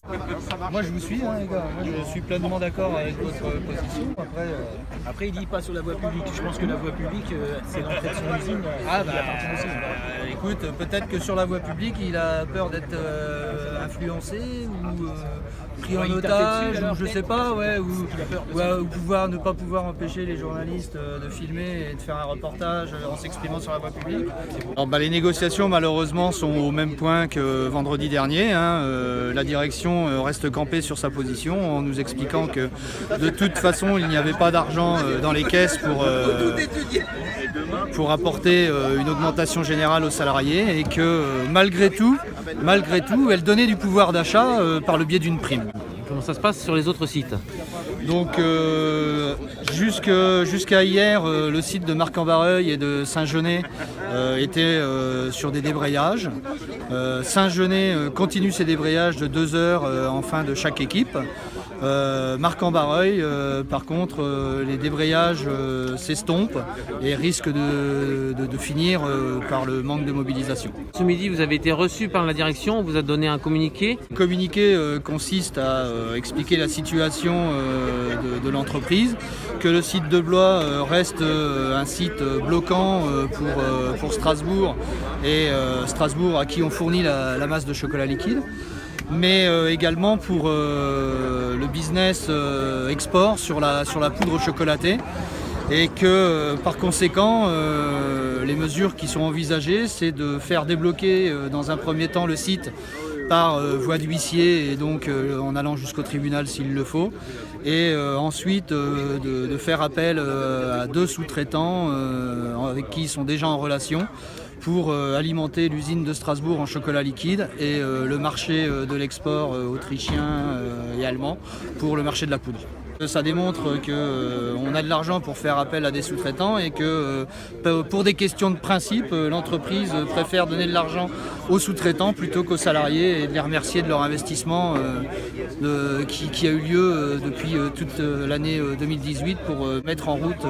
Moi je vous suis les gars, moi je suis pleinement d'accord avec votre position. Après, il dit pas sur la voie publique. Je pense que la voie publique, c'est l'entrée de son usine. Écoute, peut-être que sur la voie publique il a peur d'être influencé ou pris en il tape otage, dessus, ou alors, je sais pas, ou ne pas pouvoir empêcher les journalistes de filmer et de faire un reportage en s'exprimant sur la voie publique. Alors, les négociations malheureusement sont au même point que vendredi dernier. La direction reste campée sur sa position en nous expliquant que de toute façon il n'y avait pas d'argent dans les caisses pour apporter une augmentation générale aux salariés et que malgré tout, elle donnait du pouvoir d'achat par le biais d'une prime. Comment ça se passe sur les autres sites? Donc jusqu'à hier, le site de Marc-en-Barreuil et de Saint-Genès était sur des débrayages. Saint-Genès continue ses débrayages de 2 heures en fin de chaque équipe. Marc-en-Barreuil, par contre, les débrayages s'estompent et risquent de finir par le manque de mobilisation. Ce midi, vous avez été reçu par la direction, on vous a donné un communiqué. Le communiqué consiste à expliquer la situation de l'entreprise, que le site de Blois reste un site bloquant pour Strasbourg et Strasbourg à qui on fournit la masse de chocolat liquide, mais également pour le business export sur la poudre chocolatée, et que par conséquent les mesures qui sont envisagées, c'est de faire débloquer dans un premier temps le site par voie d'huissier et donc en allant jusqu'au tribunal s'il le faut, et ensuite de faire appel à 2 sous-traitants avec qui ils sont déjà en relation pour alimenter l'usine de Strasbourg en chocolat liquide et le marché de l'export autrichien et allemand pour le marché de la poudre. Ça démontre qu'on a de l'argent pour faire appel à des sous-traitants et que pour des questions de principe, l'entreprise préfère donner de l'argent aux sous-traitants plutôt qu'aux salariés et de les remercier de leur investissement qui a eu lieu depuis toute l'année 2018 pour mettre en route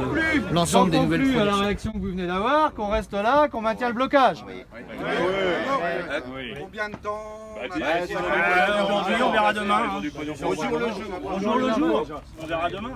l'ensemble des nouvelles productions. À la réaction que vous venez d'avoir, qu'on reste là, qu'on maintient le blocage. Combien de temps? Aujourd'hui, on verra demain. Au jour le jour. Au jour le jour. On verra demain.